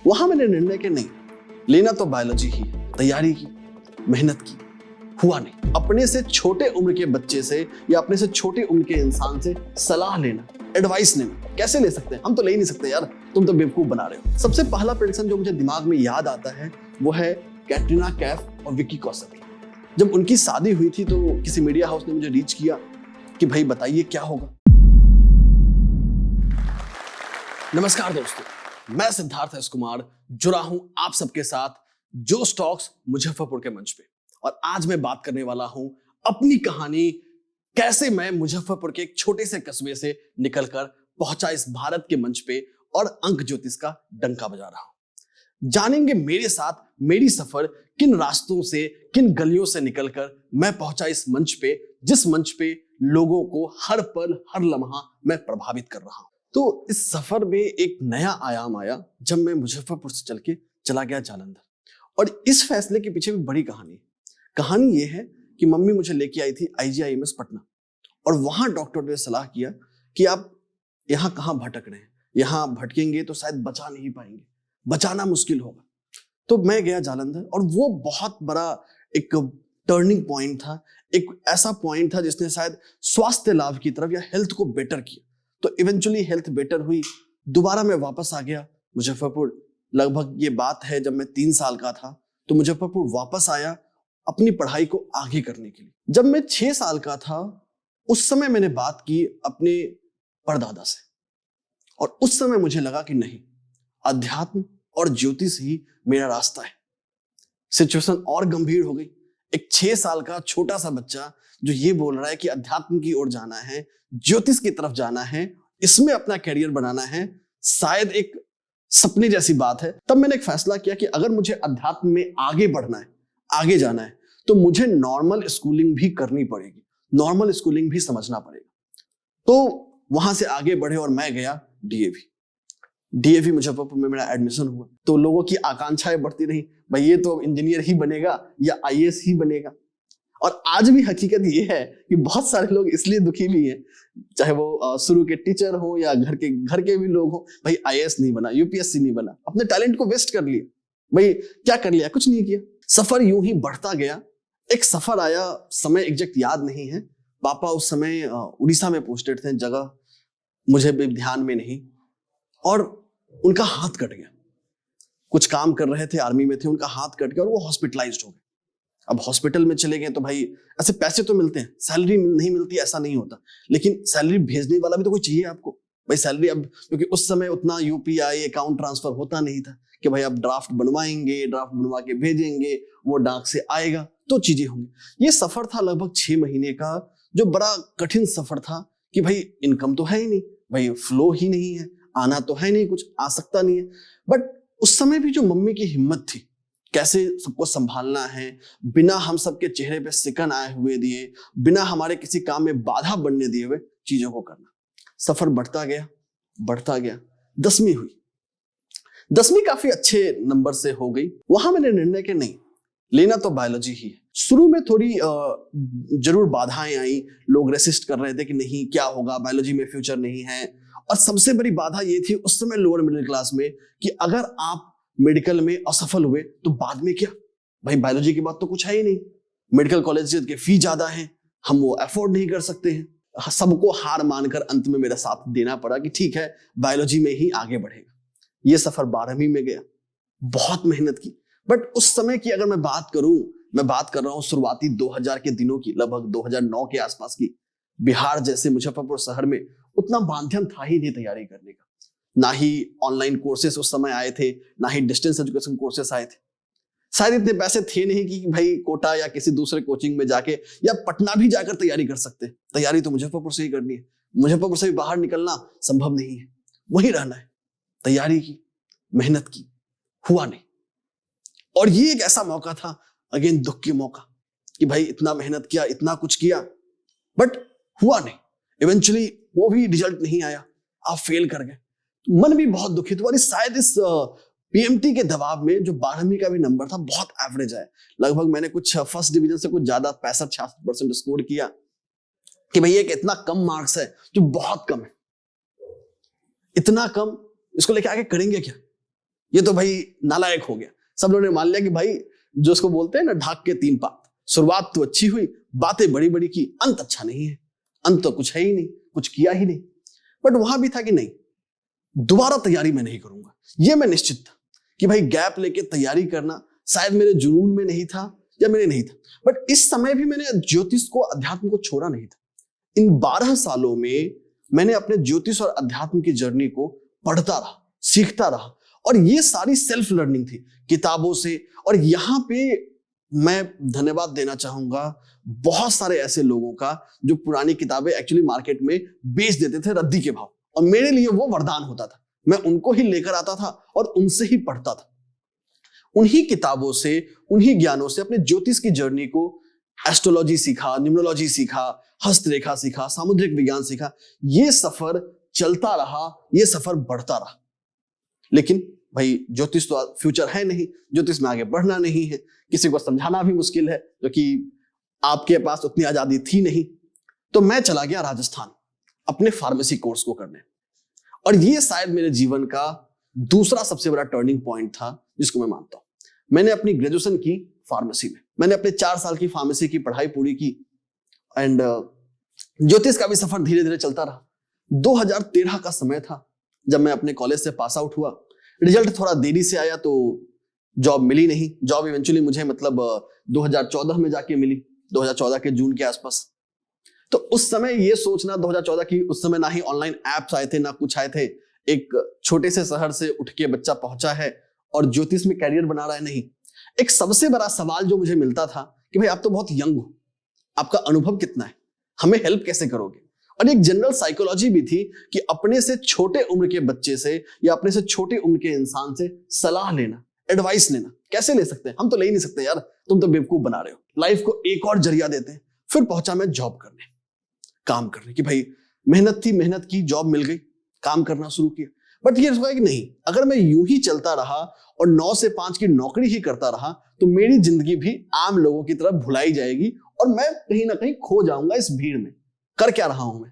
वहां मैंने निर्णय के नहीं, लेना तो बायोलॉजी ही, तैयारी की, मेहनत की, हुआ नहीं। अपने से छोटे उम्र के बच्चे से या अपने से छोटे उम्र के इंसान से सलाह लेना, एडवाइस लेना कैसे ले सकते हैं? हम तो ले ही नहीं सकते यार, तुम तो बेवकूफ बना रहे हो। सबसे पहला प्रेडिक्शन जो मुझे दिमाग में याद आता है वो है कैटरीना कैफ और विक्की कौशल की। जब उनकी शादी हुई थी तो किसी मीडिया हाउस ने मुझे रीच किया कि भाई बताइए क्या होगा। नमस्कार दोस्तों, मैं सिद्धार्थ एस कुमार जुड़ा हूं आप सबके साथ जो स्टॉक्स मुजफ्फरपुर के मंच पे, और आज मैं बात करने वाला हूं अपनी कहानी, कैसे मैं मुजफ्फरपुर के एक छोटे से कस्बे से निकलकर पहुंचा इस भारत के मंच पे और अंक ज्योतिष का डंका बजा रहा हूं। जानेंगे मेरे साथ मेरी सफर किन रास्तों से, किन गलियों से निकलकर मैं पहुंचा इस मंच पे, जिस मंच पे लोगों को हर पल हर लम्हा मैं प्रभावित कर रहा हूं। तो इस सफर में एक नया आयाम आया जब मैं मुजफ्फरपुर से चल के चला गया जालंधर, और इस फैसले के पीछे भी बड़ी कहानी है। कहानी ये है कि मम्मी मुझे लेके आई थी IGIMS पटना, और वहां डॉक्टर ने सलाह किया कि आप यहाँ कहाँ भटक रहे हैं, यहाँ भटकेंगे तो शायद बचा नहीं पाएंगे, बचाना मुश्किल होगा। तो मैं गया जालंधर, और वो बहुत बड़ा एक टर्निंग पॉइंट था, एक ऐसा पॉइंट था जिसने शायद स्वास्थ्य लाभ की तरफ या हेल्थ को बेटर किया। तो इवेंचुअली हेल्थ बेटर हुई, दोबारा मैं वापस आ गया मुजफ्फरपुर। लगभग ये बात है जब मैं 3 साल का था, तो मुजफ्फरपुर वापस आया अपनी पढ़ाई को आगे करने के लिए। जब मैं 6 साल का था उस समय मैंने बात की अपने परदादा से, और उस समय मुझे लगा कि नहीं, अध्यात्म और ज्योतिष ही मेरा रास्ता है। सिचुएशन और गंभीर हो गई। एक 6 साल का छोटा सा बच्चा जो ये बोल रहा है कि अध्यात्म की ओर जाना है, ज्योतिष की तरफ जाना है, इसमें अपना कैरियर बनाना है, शायद एक सपने जैसी बात है। तब मैंने एक फैसला किया कि अगर मुझे अध्यात्म में आगे बढ़ना है, आगे जाना है, तो मुझे नॉर्मल स्कूलिंग भी करनी पड़ेगी, नॉर्मल स्कूलिंग भी समझना पड़ेगा। तो वहां से आगे बढ़े और मैं गया DAV मुजफ्फरपुर में मेरा एडमिशन हुआ। तो लोगों की आकांक्षाएं बढ़ती रही, भाई ये तो इंजीनियर ही बनेगा या IAS ही बनेगा। और आज भी हकीकत ये है कि बहुत सारे लोग इसलिए दुखी भी हैं, चाहे वो शुरू के टीचर हो या घर के भी लोग हो, भाई IAS नहीं बना, UPSC नहीं बना, अपने टैलेंट को वेस्ट कर लिया। भाई क्या कर लिया? कुछ नहीं किया। सफर यूं ही बढ़ता गया। एक सफर आया, समय एग्जैक्ट याद नहीं है, पापा उस समय उड़ीसा में पोस्टेड थे, जगह मुझे भी ध्यान में नहीं, और उनका हाथ कट गया। कुछ काम कर रहे थे, आर्मी में थे, उनका हाथ कट गया और वो हॉस्पिटलाइज्ड हो गए। अब हॉस्पिटल में चले गए तो भाई ऐसे पैसे तो मिलते हैं, सैलरी नहीं मिलती ऐसा नहीं होता, लेकिन सैलरी भेजने वाला भी तो कोई चाहिए आपको। भाई सैलरी अब, क्योंकि उस समय उतना UPI अकाउंट ट्रांसफर होता नहीं था कि भाई अब ड्राफ्ट बनवाएंगे, ड्राफ्ट बनवा के भेजेंगे, वो डाक से आएगा तो चीजें होंगी। ये सफर था लगभग 6 महीने का, जो बड़ा कठिन सफर था कि भाई इनकम तो है ही नहीं, भाई फ्लो ही नहीं है, आना तो है नहीं, कुछ आ सकता नहीं है। बट उस समय भी जो मम्मी की हिम्मत थी, कैसे सबको संभालना है, बिना हम सबके चेहरे पे सिकन आए हुए दिए, बिना हमारे किसी काम में बाधा बनने दिए हुए चीजों को करना। सफर बढ़ता गया। 10वीं हुई। 10वीं काफी अच्छे नंबर से हो गई। वहां मैंने निर्णय के नहीं, लेना तो बायोलॉजी ही है। शुरू में थोड़ी जरूर बाधाएं आई, लोग रेसिस्ट कर रहे थे कि नहीं क्या होगा, बायोलॉजी में फ्यूचर नहीं है। और सबसे बड़ी बाधा ये थी उस समय लोअर मिडिल क्लास में कि अगर आप मेडिकल में असफल हुए तो बाद में क्या, भाई बायोलॉजी के बाद तो कुछ है ही नहीं, मेडिकल कॉलेज के फी ज्यादा है, हम वो अफोर्ड नहीं कर सकते हैं। सबको हार मानकर अंत में मेरा साथ देना पड़ा कि ठीक है बायोलॉजी में ही आगे बढ़ेगा। ये सफर 12वीं में गया, बहुत मेहनत की। बट उस समय की अगर मैं बात करूं, मैं बात कर रहा हूं शुरुआती 2000 के दिनों की, लगभग 2009 के आसपास की। बिहार जैसे मुजफ्फरपुर शहर में उतना माध्यम था ही नहीं तैयारी करने का, ना ही ऑनलाइन कोर्सेस उस समय आए थे, ना ही डिस्टेंस एजुकेशन कोर्सेस आए थे। शायद इतने पैसे थे नहीं कि भाई कोटा या किसी दूसरे कोचिंग में जाके या पटना भी जाकर तैयारी कर सकते। तैयारी तो मुजफ्फरपुर से ही करनी है, मुजफ्फरपुर से भी बाहर निकलना संभव नहीं है, वही रहना है। तैयारी की, मेहनत की, हुआ नहीं। और ये एक ऐसा मौका था, अगेन दुख की मौका, कि भाई इतना मेहनत किया, इतना कुछ किया, बट हुआ नहीं। इवेंचुअली वो भी रिजल्ट नहीं आया, आप फेल कर गए। मन भी बहुत दुखित हुआ। शायद इस PMT के दबाव में जो 12वीं का भी नंबर था बहुत एवरेज है, लगभग मैंने कुछ फर्स्ट डिवीजन से कुछ ज्यादा 65-66% स्कोर किया, कि भैया एक इतना कम मार्क्स है जो बहुत कम है, इतना कम, इसको लेके आगे करेंगे क्या, ये तो भाई नालायक हो गया। सब लोगों ने मान लिया कि भाई जो उसको बोलते हैं ना, ढाक के तीन पात, शुरुआत तो अच्छी हुई, बातें बड़ी बड़ी की, अंत अच्छा नहीं है, अंत तो कुछ है ही नहीं, कुछ किया ही नहीं। बट वहां भी था कि नहीं, दोबारा तैयारी मैं नहीं करूंगा। ये मैं निश्चित था कि भाई गैप लेके तैयारी करना शायद मेरे जुनून में नहीं था या मेरे नहीं था। बट इस समय भी मैंने ज्योतिष को, अध्यात्म को छोड़ा नहीं था। इन 12 सालों में मैंने अपने ज्योतिष और अध्यात्म की जर्नी को पढ़ता रहा, सीखता रहा, और ये सारी सेल्फ लर्निंग थी किताबों से। और यहां पे मैं धन्यवाद देना चाहूंगा बहुत सारे ऐसे लोगों का जो पुरानी किताबें एक्चुअली मार्केट में बेच देते थे रद्दी के भाव, और मेरे लिए वो वरदान होता था। मैं उनको ही लेकर आता था और उनसे ही पढ़ता था। उन्हीं किताबों से, उन्हीं ज्ञानों से अपने ज्योतिष की जर्नी को, एस्ट्रोलॉजी सीखा, न्यूमरोलॉजी सीखा, हस्तरेखा सीखा, सामुद्रिक विज्ञान सीखा। ये सफर चलता रहा, ये सफर बढ़ता रहा। लेकिन भाई ज्योतिष तो फ्यूचर है नहीं, ज्योतिष में आगे बढ़ना नहीं है, किसी को समझाना भी मुश्किल है क्योंकि आपके पास उतनी आजादी थी नहीं। तो मैं चला गया राजस्थान अपने फार्मेसी कोर्स को करने, और ये शायद मेरे जीवन का दूसरा सबसे बड़ा टर्निंग पॉइंट था जिसको मैं मानता हूं। मैंने अपनी ग्रेजुएशन की फार्मेसी में, मैंने अपने 4 साल की फार्मेसी की पढ़ाई पूरी की, एंड ज्योतिष का भी सफर धीरे धीरे चलता रहा। 2013 का समय था जब मैं अपने कॉलेज से पास आउट हुआ। रिजल्ट थोड़ा देरी से आया तो जॉब मिली नहीं। जॉब इवेंचुअली मुझे 2014 में जाके मिली, 2014 के जून के आसपास। तो उस समय ये सोचना 2014 की, उस समय ना ही ऑनलाइन एप्स आए थे ना कुछ आए थे। एक छोटे से शहर से उठ के बच्चा पहुंचा है और ज्योतिष में कैरियर बना रहा है, नहीं। एक सबसे बड़ा सवाल जो मुझे मिलता था कि भाई आप तो बहुत यंग हो, आपका अनुभव कितना है, हमें हेल्प कैसे करोगे। और एक जनरल साइकोलॉजी भी थी कि अपने से छोटे उम्र के बच्चे से या अपने से छोटे उम्र के इंसान से सलाह लेना, एडवाइस लेना कैसे ले सकते हैं, हम तो ले ही नहीं सकते यार, तुम तो बेवकूफ बना रहे हो। लाइफ को एक और जरिया देते हैं। फिर पहुंचा मैं जॉब करने, काम करने की। भाई मेहनत थी, मेहनत की, जॉब मिल गई, काम करना शुरू किया। बट ये सोचा कि नहीं, अगर मैं यूं ही चलता रहा और 9 से 5 की नौकरी ही करता रहा तो मेरी जिंदगी भी आम लोगों की तरह भुलाई जाएगी और मैं कहीं ना कहीं खो जाऊंगा इस भीड़ में। कर क्या रहा हूं मैं?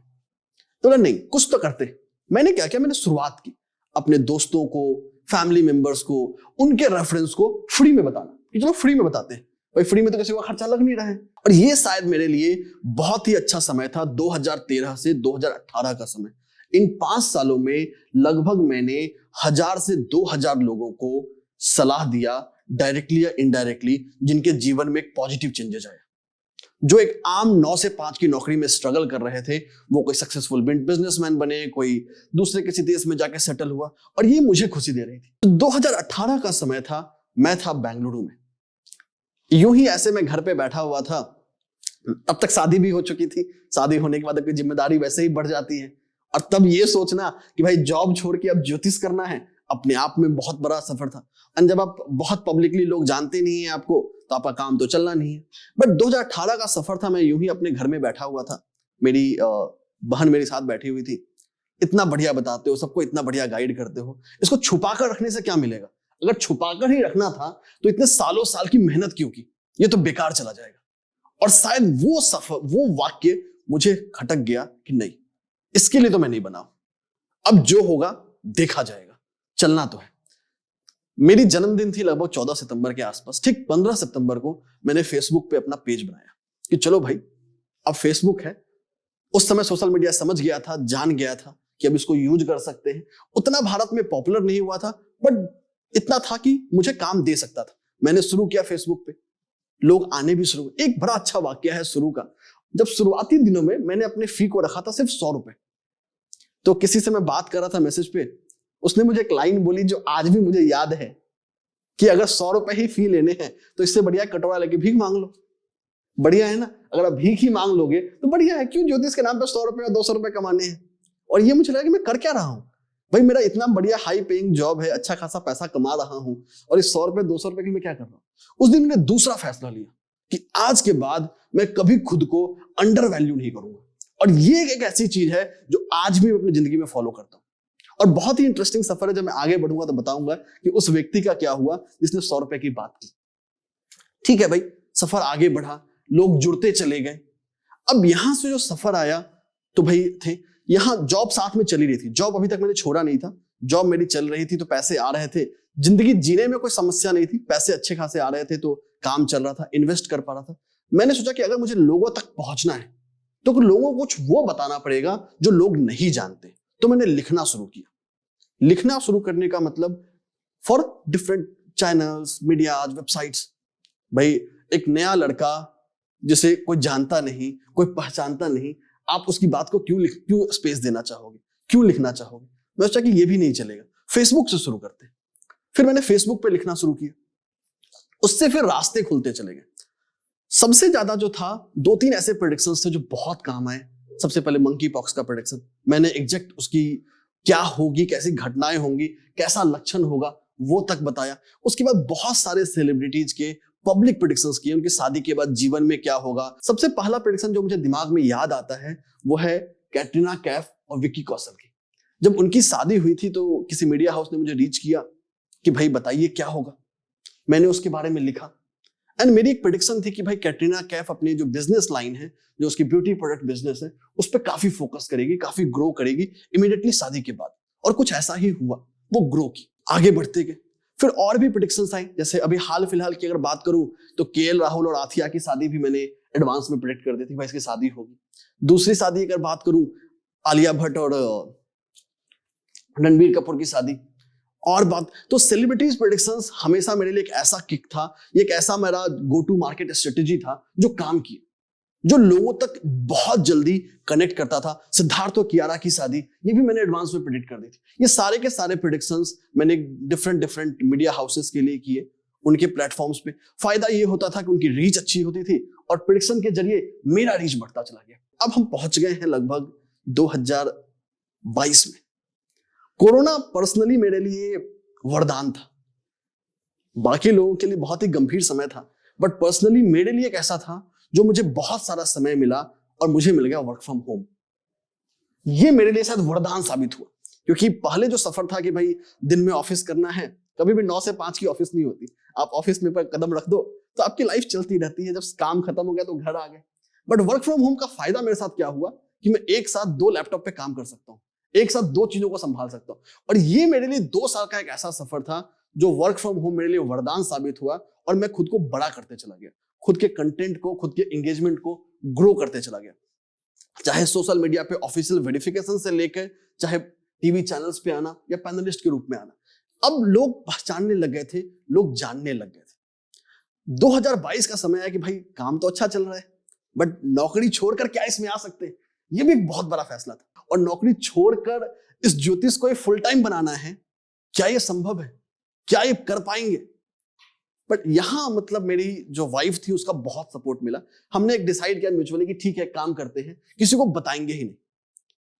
तो नहीं, कुछ तो करते। मैंने क्या किया, मैंने शुरुआत की अपने दोस्तों को, फैमिली मेंबर्स को, उनके रेफरेंस को फ्री में बताना कि चलो फ्री में बताते हैं, भाई फ्री में तो किसी का खर्चा लग नहीं रहा है। और ये शायद मेरे लिए बहुत ही अच्छा समय था, 2013 से 2018 का समय। इन 5 सालों में लगभग मैंने 1000 से 2000 लोगों को सलाह दिया, डायरेक्टली या इनडायरेक्टली, जिनके जीवन में एक पॉजिटिव चेंजेस आया। जो एक आम 9 से 5 की नौकरी में स्ट्रगल कर रहे थे, वो कोई सक्सेसफुल बिजनेसमैन बने, कोई दूसरे किसी देश में जाके सेटल हुआ, और ये मुझे खुशी दे रही थी। तो 2018 का समय था, मैं था बेंगलुरु में। यूं ही ऐसे मैं घर पे बैठा हुआ था, तब तक शादी भी हो चुकी थी। शादी होने के बाद अपनी जिम्मेदारी वैसे ही बढ़ जाती है, और तब ये सोचना कि भाई जॉब छोड़ के अब ज्योतिष करना है, अपने आप में बहुत बड़ा सफर था। और जब आप बहुत पब्लिकली, लोग जानते नहीं है आपको, तो आपका काम तो चलना नहीं है। बट 2018 का सफर था, मैं यूं ही अपने घर में बैठा हुआ था, मेरी बहन मेरे साथ बैठी हुई थी। इतना बढ़िया बताते हो, सबको इतना बढ़िया गाइड करते हो, इसको छुपाकर रखने से क्या मिलेगा? अगर छुपाकर ही रखना था तो इतने सालों साल की मेहनत क्यों की? ये तो बेकार चला जाएगा। और शायद वो सफर, वो वाक्य मुझे खटक गया कि नहीं, इसके लिए तो मैं नहीं बना हूं। अब जो होगा देखा जाएगा, चलना तो है। मेरी जन्मदिन थी लगभग 14 सितंबर के आसपास। ठीक 15 सितंबर को मैंने फेसबुक पे अपना पेज बनाया कि चलो भाई अब फेसबुक है। उस समय सोशल मीडिया समझ गया था, जान गया था कि अब इसको यूज कर सकते हैं। उतना भारत में पॉपुलर नहीं हुआ था, बट इतना था कि मुझे काम दे सकता था। मैंने शुरू किया फेसबुक पे, लोग आने भी शुरू। एक बड़ा अच्छा वाक्य है शुरू का। जब शुरुआती दिनों में मैंने अपने फी को रखा था सिर्फ 100 रुपए, तो किसी से मैं बात कर रहा था मैसेज पे, उसने मुझे एक लाइन बोली जो आज भी मुझे याद है कि अगर 100 रुपए ही फी लेने हैं तो इससे बढ़िया कटोरा लेके भीख मांग लो। बढ़िया है ना? अगर आप भीख ही मांग लोगे तो बढ़िया है, क्यों ज्योतिष के नाम पे 100 रुपए या 200 रुपए कमाने हैं? और ये मुझे लगा कि मैं कर क्या रहा हूं भाई, मेरा इतना बढ़िया हाई पेइंग जॉब है, अच्छा खासा पैसा कमा रहा हूं, और इस 100 रुपए 200 रुपए के मैं क्या कर रहा हूं? उस दिन मैंने दूसरा फैसला लिया कि आज के बाद मैं कभी खुद को अंडर वैल्यू नहीं करूंगा। और ये एक ऐसी चीज है जो आज भी मैं अपनी जिंदगी में फॉलो करता हूं। और बहुत ही इंटरेस्टिंग सफर है, जब मैं आगे बढ़ूंगा तो बताऊंगा कि उस व्यक्ति का क्या हुआ जिसने 100 रुपए की बात की। ठीक है भाई, सफर आगे बढ़ा, लोग जुड़ते चले गए। अब यहां से जो सफर आया तो भाई थे, यहां जॉब साथ में चली रही थी। जॉब अभी तक मैंने छोड़ा नहीं था, जॉब मेरी चल रही थी, तो पैसे आ रहे थे, जिंदगी जीने में कोई समस्या नहीं थी, पैसे अच्छे खासे आ रहे थे तो काम चल रहा था, इन्वेस्ट कर पा रहा था। मैंने सोचा कि अगर मुझे लोगों तक पहुंचना है तो लोगों को कुछ वो बताना पड़ेगा जो लोग नहीं जानते। तो मैंने लिखना शुरू किया। लिखना शुरू करने का मतलब for different channels, medias, websites. भाई एक नया लड़का जिसे कोई जानता नहीं, कोई पहचानता नहीं, आप उसकी बात को क्यों स्पेस देना चाहोगे, क्यों लिखना चाहोगे? मैं सोचा कि ये भी नहीं चलेगा, फेसबुक से शुरू करते हैं। फिर मैंने फेसबुक पे लिखना शुरू किया, उससे फिर रास्ते खुलते चले गए। सबसे ज्यादा जो था, 2-3 ऐसे प्रेडिक्शंस थे जो बहुत काम आए। सबसे पहले मंकी पॉक्स का प्रेडिक्शन, मैंने एग्जैक्ट उसकी क्या होगी, कैसी घटनाएं होंगी, कैसा लक्षण होगा, वो तक बताया। उसके बाद बहुत सारे सेलिब्रिटीज के पब्लिक प्रेडिक्शंस किए, उनकी शादी के बाद जीवन में क्या होगा। सबसे पहला प्रेडिक्शन जो मुझे दिमाग में याद आता है वो है कैटरीना कैफ और विक्की कौशल की। जब उनकी शादी हुई थी तो किसी मीडिया हाउस ने मुझे रीच किया कि भाई बताइए क्या होगा। मैंने उसके बारे में लिखा एंड मेरी एक प्रेडिक्शन थी कि भाई कैटरीना कैफ अपनी जो बिजनेस लाइन है, जो उसकी ब्यूटी प्रोडक्ट बिजनेस है, उस पर काफी फोकस करेगी, काफी ग्रो करेगी इमीडिएटली शादी के बाद। और कुछ ऐसा ही हुआ, वो ग्रो की, आगे बढ़ते गए। फिर और भी प्रेडिक्शंस आई, जैसे अभी हाल फिलहाल की अगर बात करूं तो केएल राहुल और आथिया की शादी भी मैंने एडवांस में प्रेडिक्ट कर दी थी, भाई इसकी शादी होगी। दूसरी शादी अगर बात करूं, आलिया भट्ट और रणबीर कपूर की शादी। और बात तो सेलिब्रिटीज प्रेडिक्शंस हमेशा मेरे लिए एक ऐसा किक था, एक ऐसा मेरा गो टू मार्केट स्ट्रेटेजी था जो काम किया, जो लोगों तक बहुत जल्दी कनेक्ट करता था। सिद्धार्थ और कियारा की शादी, ये भी मैंने एडवांस में प्रेडिक्ट कर दी थी। ये सारे के सारे प्रेडिक्शंस मैंने डिफरेंट मीडिया हाउसेस के लिए किए, उनके प्लेटफॉर्म्स पे। फायदा ये होता था कि उनकी रीच अच्छी होती थी और प्रेडिक्शन के जरिए मेरा रीच बढ़ता चला गया। अब हम पहुंच गए हैं लगभग 2022 में। कोरोना पर्सनली मेरे लिए वरदान था, बाकी लोगों के लिए बहुत ही गंभीर समय था, बट पर्सनली मेरे लिए एक ऐसा था जो मुझे बहुत सारा समय मिला और मुझे मिल गया वर्क फ्रॉम होम। ये मेरे लिए शायद वरदान साबित हुआ, क्योंकि पहले जो सफर था कि भाई दिन में ऑफिस करना है, कभी भी 9 से 5 की ऑफिस नहीं होती। आप ऑफिस में पर कदम रख दो तो आपकी लाइफ चलती रहती है, जब काम खत्म हो गया तो घर आ गए। बट वर्क फ्रॉम होम का फायदा मेरे साथ क्या हुआ कि मैं एक साथ 2 लैपटॉप पे काम कर सकता हूँ, एक साथ 2 चीजों को संभाल सकता हूँ। और ये मेरे लिए 2 साल का एक ऐसा सफर था जो वर्क फ्रॉम होम मेरे लिए वरदान साबित हुआ और मैं खुद को बड़ा करते चला गया, खुद के कंटेंट को, खुद के एंगेजमेंट को ग्रो करते चला गया। चाहे सोशल मीडिया पे ऑफिशियल वेरिफिकेशन से लेकर, चाहे टीवी चैनल्स पे आना या पैनलिस्ट के रूप में आना, अब लोग पहचानने लग गए थे, लोग जानने लग गए थे। 2022 का समय है कि भाई काम तो अच्छा चल रहा है, बट नौकरी छोड़कर क्या इसमें आ सकते हैं, ये भी एक बहुत बड़ा फैसला था। और नौकरी छोड़कर इस ज्योतिष को फुल टाइम बनाना है, क्या ये संभव है, क्या ये कर पाएंगे? बट यहां मतलब मेरी जो वाइफ थी उसका बहुत सपोर्ट मिला। हमने एक डिसाइड किया म्यूचुअली कि ठीक है काम करते हैं, किसी को बताएंगे ही नहीं,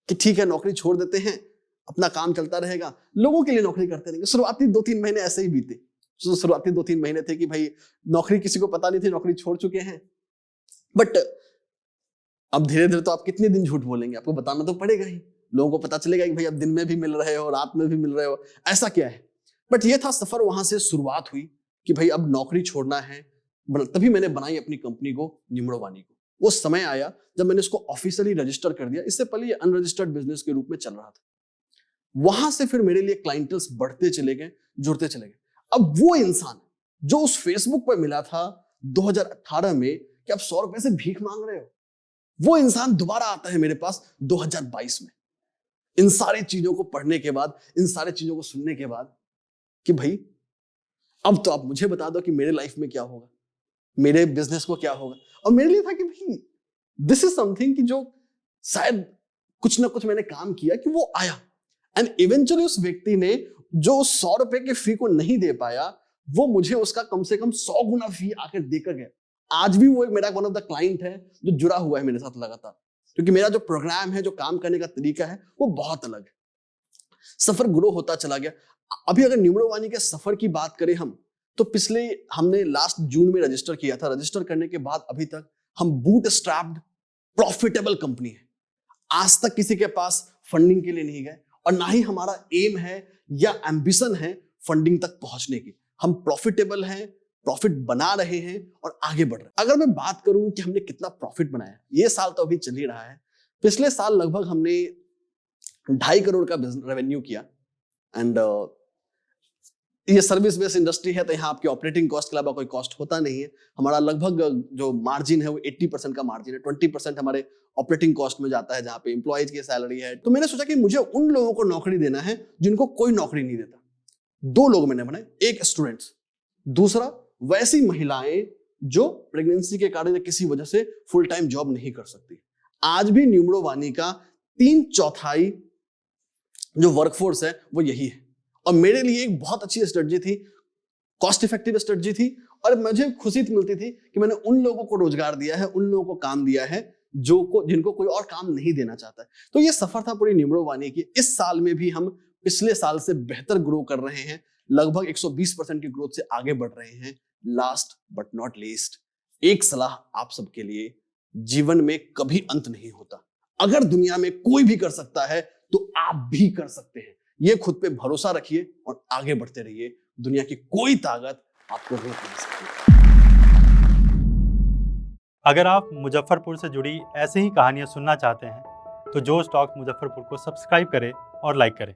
कि ठीक है नौकरी छोड़ देते हैं, अपना काम चलता रहेगा, लोगों के लिए नौकरी करते रहेंगे। शुरुआती 2-3 महीने ऐसे ही बीते। शुरुआती 2-3 महीने थे कि भाई नौकरी किसी को पता नहीं थी, नौकरी छोड़ चुके हैं। बट अब धीरे धीरे तो आप कितने दिन झूठ बोलेंगे, आपको बताना तो पड़ेगा ही, लोगों को पता चलेगा कि भाई अब दिन में भी मिल रहे हो, रात में भी मिल रहे हो, ऐसा क्या है। बट ये था सफर, वहां से शुरुआत हुई कि भाई अब नौकरी छोड़ना है। तभी मैंने बनाई अपनी कंपनी को, निम्रो वाणी को। वो समय आया जब मैंने इसको ऑफिशियली रजिस्टर कर दिया। इससे पहले ये अनरजिस्टर्ड बिजनेस के रूप में चल रहा था। वहां से फिर मेरे लिए क्लाइंटल्स बढ़ते चले गए, जुड़ते चले गए। अब वो इंसान जो उस फेसबुक पर मिला था 2018 में कि आप 100 रुपए से भीख मांग रहे हो, वो इंसान दोबारा आता है मेरे पास 2022 में, इन सारी चीजों को पढ़ने के बाद, इन सारी चीजों को सुनने के बाद, कि भाई अब तो आप मुझे बता दो कि मेरे लाइफ में क्या होगा, मेरे बिजनेस को क्या होगा। और मेरे लिए था कि भाई दिस इज समथिंग कि जो शायद कुछ ना कुछ मैंने काम किया कि वो आया। एंड इवेंचुअली उस व्यक्ति ने जो 100 रुपए के फी को नहीं दे पाया, वो मुझे उसका कम से कम 100 गुना फी आकर देकर गया। आज भी वो एक मेरा वन ऑफ द क्लाइंट है जो जुड़ा हुआ है मेरे साथ लगातार, क्योंकि मेरा जो प्रोग्राम है, जो काम करने का तरीका है, वो बहुत अलग है। सफर ग्रो होता चला गया। अभी अगर निम्रो वाणी के सफर की बात करें हम, तो पिछले हमने लास्ट जून में रजिस्टर किया था। रजिस्टर करने के बाद अभी तक हम बूट स्ट्रैप्ड प्रॉफिटेबल कंपनी है। आज तक किसी के पास फंडिंग के लिए नहीं गए और ना ही हमारा एम है या एम्बिशन है फंडिंग तक पहुंचने की। हम प्रॉफिटेबल हैं, प्रॉफिट बना रहे हैं और आगे बढ़ रहे हैं। अगर मैं बात करूं कि हमने कितना प्रॉफिट बनाया, ये साल तो अभी चल ही रहा है। पिछले साल लगभग हमने 2.5 करोड़ का रेवेन्यू किया एंड ये सर्विस बेस्ड इंडस्ट्री है तो यहाँ आपके ऑपरेटिंग कॉस्ट के अलावा कोई कॉस्ट होता नहीं है। हमारा लगभग जो मार्जिन है वो 80% का मार्जिन है, 20% हमारे ऑपरेटिंग कॉस्ट में जाता है जहाँ पे एम्प्लॉयज की सैलरी है। तो मैंने सोचा कि मुझे उन लोगों को नौकरी देना है जिनको कोई नौकरी नहीं देता। 2 लोग मैंने बनाए, एक स्टूडेंट्स, दूसरा वैसी महिलाएं जो प्रेगनेंसी के कारण या किसी वजह से फुल टाइम जॉब नहीं कर सकती। आज भी न्यूमरो वानी का 3/4 जो वर्कफोर्स है वो यही है, और मेरे लिए एक बहुत अच्छी स्ट्रेटजी थी, कॉस्ट इफेक्टिव स्ट्रेटजी थी, और मुझे खुशी मिलती थी कि मैंने उन लोगों को रोजगार दिया है, उन लोगों को काम दिया है जिनको कोई और काम नहीं देना चाहता है। तो ये सफर था पूरी न्यूमरो वानी की। इस साल में भी हम पिछले साल से बेहतर ग्रो कर रहे हैं, लगभग 120% की ग्रोथ से आगे बढ़ रहे हैं। लास्ट बट नॉट लीस्ट, एक सलाह आप सबके लिए, जीवन में कभी अंत नहीं होता। अगर दुनिया में कोई भी कर सकता है तो आप भी कर सकते हैं। ये खुद पे भरोसा रखिए और आगे बढ़ते रहिए। दुनिया की कोई ताकत आपको रोक नहीं सकती। अगर आप मुजफ्फरपुर से जुड़ी ऐसे ही कहानियां सुनना चाहते हैं तो जोश टॉक्स मुजफ्फरपुर को सब्सक्राइब करें और लाइक करें।